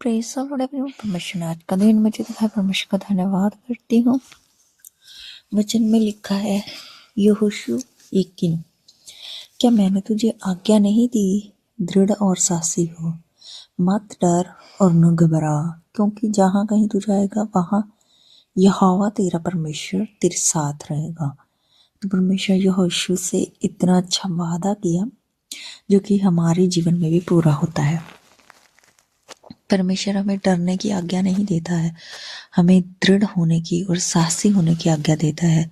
Praise the Lord everyone. परमेश्वर ने आज का दिन मुझे दिखाया, परमेश्वर का धन्यवाद करती हूँ। वचन में लिखा है यहोशू 1:9, क्या मैंने तुझे आज्ञा नहीं दी, दृढ़ और साहसी हो, मत डर और न घबरा, क्योंकि जहाँ कहीं तू जाएगा वहाँ यहोवा तेरा परमेश्वर तेरे साथ रहेगा। तो परमेश्वर यहोशू से इतना अच्छा वादा किया जो कि हमारे जीवन में भी पूरा होता है। परमेश्वर हमें डरने की आज्ञा नहीं देता है, हमें दृढ़ होने की और साहसी होने की आज्ञा देता है।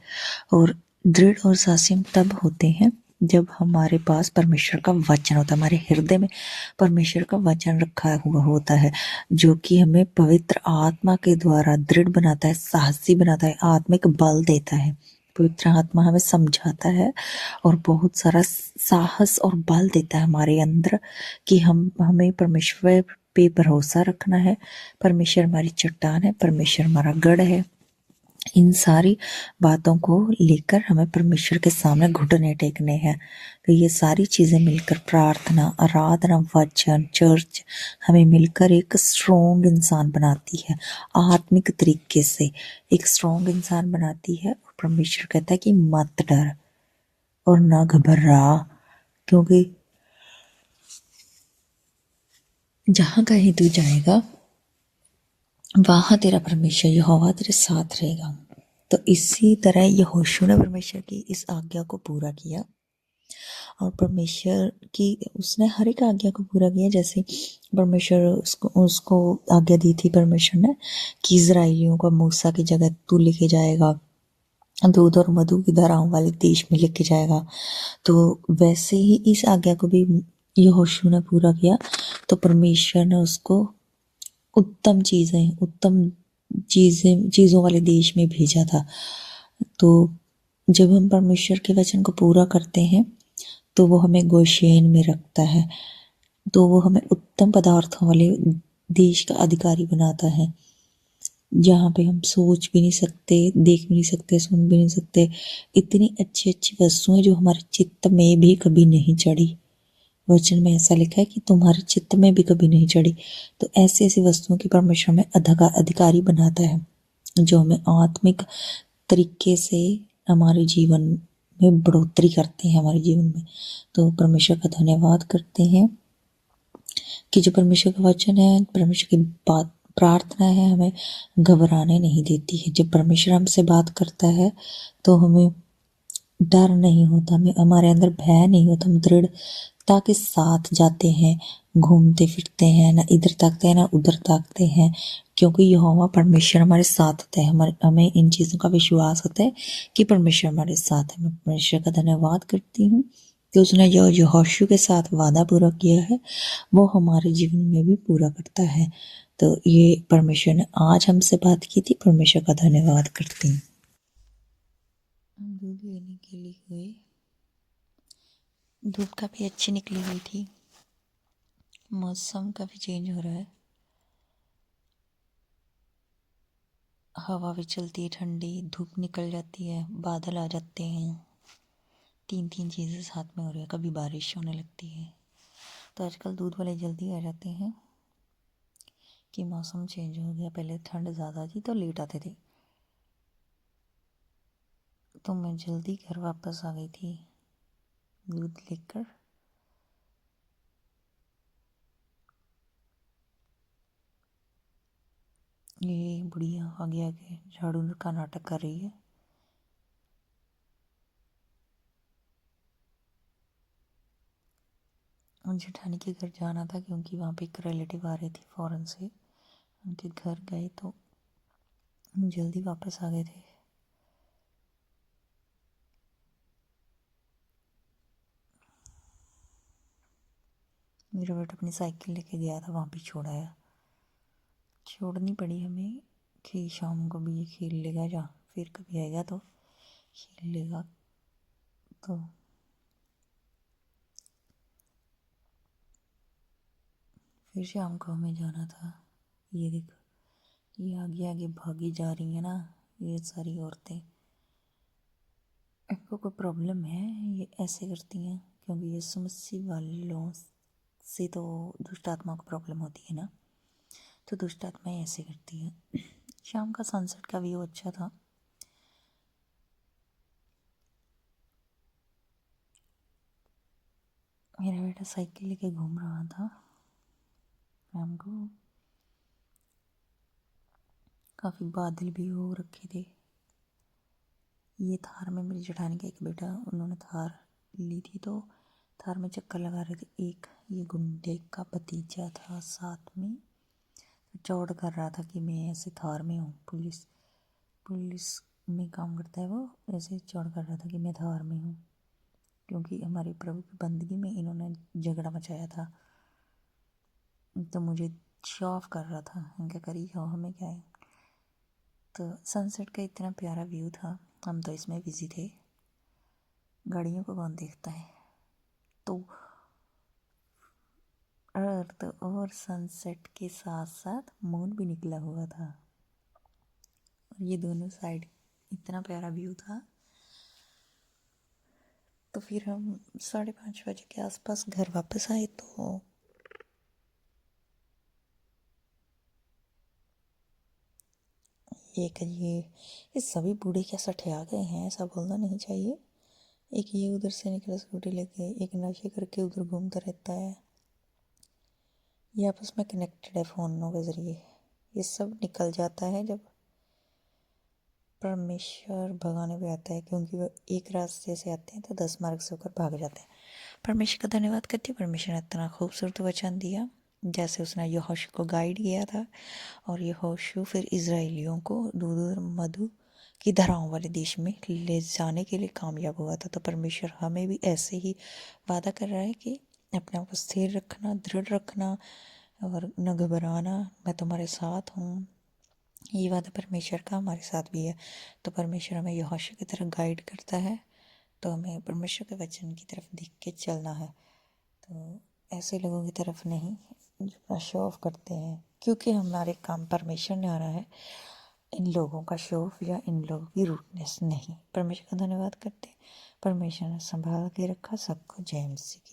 और दृढ़ और साहसी हम तब होते हैं जब हमारे पास परमेश्वर का वचन होता है, हमारे हृदय में परमेश्वर का वचन रखा हुआ होता है, जो कि हमें पवित्र आत्मा के द्वारा दृढ़ बनाता है, साहसी बनाता है, आत्मिक बल देता है। पवित्र आत्मा हमें समझाता है और बहुत सारा साहस और बल देता है हमारे अंदर कि हमें परमेश्वर पे भरोसा रखना है। परमेश्वर हमारी चट्टान है, परमेश्वर हमारा गढ़ है। इन सारी बातों को लेकर हमें परमेश्वर के सामने घुटने टेकने हैं। तो ये सारी चीज़ें मिलकर, प्रार्थना, आराधना, वचन, चर्च, हमें मिलकर एक स्ट्रॉन्ग इंसान बनाती है, आत्मिक तरीके से एक स्ट्रॉन्ग इंसान बनाती है। और परमेश्वर कहता है कि मत डर और ना घबरा, क्योंकि जहाँ कहीं तू जाएगा वहाँ तेरा परमेश्वर यहोवा तेरे साथ रहेगा। तो इसी तरह यहोशू ने परमेश्वर की इस आज्ञा को पूरा किया और परमेश्वर की उसने हर एक आज्ञा को पूरा किया। जैसे परमेश्वर उसको आज्ञा दी थी परमेश्वर ने कि इजराइलियों को मूसा की जगह तू लेके जाएगा, दूध और मधु की धाराओं वाले देश में लेके जाएगा। तो वैसे ही इस आज्ञा को भी यहोशू ने पूरा किया। तो परमेश्वर ने उसको उत्तम चीज़ों वाले देश में भेजा था। तो जब हम परमेश्वर के वचन को पूरा करते हैं तो वो हमें गोशेन में रखता है, तो वो हमें उत्तम पदार्थों वाले देश का अधिकारी बनाता है, जहाँ पे हम सोच भी नहीं सकते, देख भी नहीं सकते, सुन भी नहीं सकते। इतनी अच्छी अच्छी वस्तुएं जो हमारे चित्त में भी कभी नहीं चढ़ी। वचन में ऐसा लिखा है कि तुम्हारे चित्त में भी कभी नहीं चढ़ी। तो ऐसी ऐसी वस्तुओं की परमेश्वर में अधिकारी बनाता है, जो हमें आत्मिक तरीके से हमारे जीवन में बढ़ोतरी करते हैं, हमारे जीवन में। तो परमेश्वर का धन्यवाद करते हैं कि जो परमेश्वर का वचन है, परमेश्वर की बात, प्रार्थना है, हमें घबराने नहीं देती है। जब परमेश्वर हमसे बात करता है तो हमें डर नहीं होता, हमें हमारे अंदर भय नहीं होता, हम दृढ़ता के साथ जाते हैं, घूमते फिरते हैं, ना इधर ताकते हैं ना उधर ताकते हैं, क्योंकि यहोवा परमेश्वर हमारे साथ होता है। हमें इन चीज़ों का विश्वास होता है कि परमेश्वर हमारे साथ है। मैं परमेश्वर का धन्यवाद करती हूँ कि उसने जो यहोशू के साथ वादा पूरा किया है वो हमारे जीवन में भी पूरा करता है। तो ये परमेश्वर ने आज हमसे बात की थी, परमेश्वर का धन्यवाद करती हूँ। हम दूध लेने के लिए गए, धूप काफ़ी अच्छी निकली हुई थी, मौसम काफ़ी चेंज हो रहा है, हवा भी चलती है ठंडी, धूप निकल जाती है, बादल आ जाते हैं, तीन तीन चीज़ें साथ में हो रही है, कभी बारिश होने लगती है। तो आजकल दूध वाले जल्दी आ जाते हैं कि मौसम चेंज हो गया, पहले ठंड ज़्यादा थी तो लेट आते थे। तो मैं जल्दी घर वापस आ गई थी दूध लेकर। ये बुढ़िया आगे आगे झाड़ू का नाटक कर रही है। जेठानी के घर जाना था क्योंकि वहाँ पे एक रिलेटिव आ रही थी फॉरेन से, उनके घर गए तो जल्दी वापस आ गए थे। मेरा बेटा अपनी साइकिल लेके गया था, वहाँ पे छोड़ाया, छोड़नी पड़ी हमें कि शाम को भी ये खेल लेगा, या फिर कभी आएगा तो खेल लेगा। तो फिर शाम को हमें जाना था। ये देखो, ये आगे आगे भागी जा रही है ना, ये सारी औरतें। इनको कोई प्रॉब्लम है, ये ऐसे करती हैं क्योंकि यीशु मसीह वालों से तो दुष्ट आत्मा को प्रॉब्लम होती है ना। तो दुष्ट आत्माएं ऐसे करती है। शाम का सनसेट का व्यू अच्छा था। मेरा बेटा साइकिल लेके घूम रहा था शाम को। काफ़ी बादल भी हो रखे थे। ये थार में मेरी जेठानी का एक बेटा, उन्होंने थार ली थी तो थार में चक्कर लगा रहे थे। एक ये गुंडे का भतीजा था साथ में, तो चौड़ कर रहा था कि मैं ऐसे थार में हूँ, पुलिस में काम करता है वो। ऐसे चौड़ कर रहा था कि मैं थार में हूँ, क्योंकि हमारे प्रभु की बंदगी में इन्होंने झगड़ा मचाया था। तो मुझे शो ऑफ कर रहा था, क्या करी हो, हमें क्या है। तो सनसेट का इतना प्यारा व्यू था, हम तो इसमें बिजी थे। गाड़ियों को कौन देखता है। तो अर्थ और सनसेट के साथ साथ मून भी निकला हुआ था, और ये दोनों साइड इतना प्यारा व्यू था। तो फिर हम 5:30 बजे के आसपास घर वापस आए। तो ये सभी बूढ़े क्या सठिया गए हैं, ऐसा बोलना नहीं चाहिए। एक ये उधर से निकला स्कूटी लेके, एक नशे करके उधर घूमता रहता है। ये आपस में कनेक्टेड है फ़ोनों के ज़रिए। ये सब निकल जाता है जब परमेश्वर भगाने पे आता है, क्योंकि वो एक रास्ते से आते हैं तो 10 मार्ग से होकर भाग जाते हैं। परमेश्वर का धन्यवाद करती हूँ। परमेश्वर ने इतना खूबसूरत वचन दिया, जैसे उसने यहोशू को गाइड किया था, और यहोशू फिर इज़राइलियों को दूध और मधु की धाराओं वाले देश में ले जाने के लिए कामयाब हुआ था। तो परमेश्वर हमें भी ऐसे ही वादा कर रहा है कि अपने आप को स्थिर रखना, दृढ़ रखना और न घबराना, मैं तुम्हारे साथ हूँ। ये वादा परमेश्वर का हमारे साथ भी है। तो परमेश्वर हमें यहोशू की तरफ गाइड करता है, तो हमें परमेश्वर के वचन की तरफ देख के चलना है। तो ऐसे लोगों की तरफ नहीं जो शो ऑफ करते हैं, क्योंकि हमारे काम परमेश्वर ने आना है, इन लोगों का शो ऑफ या इन लोगों की रूटनेस नहीं। परमेश्वर का धन्यवाद करते हैं। परमेश्वर ने संभाल के रखा सबको। जय मसीह की।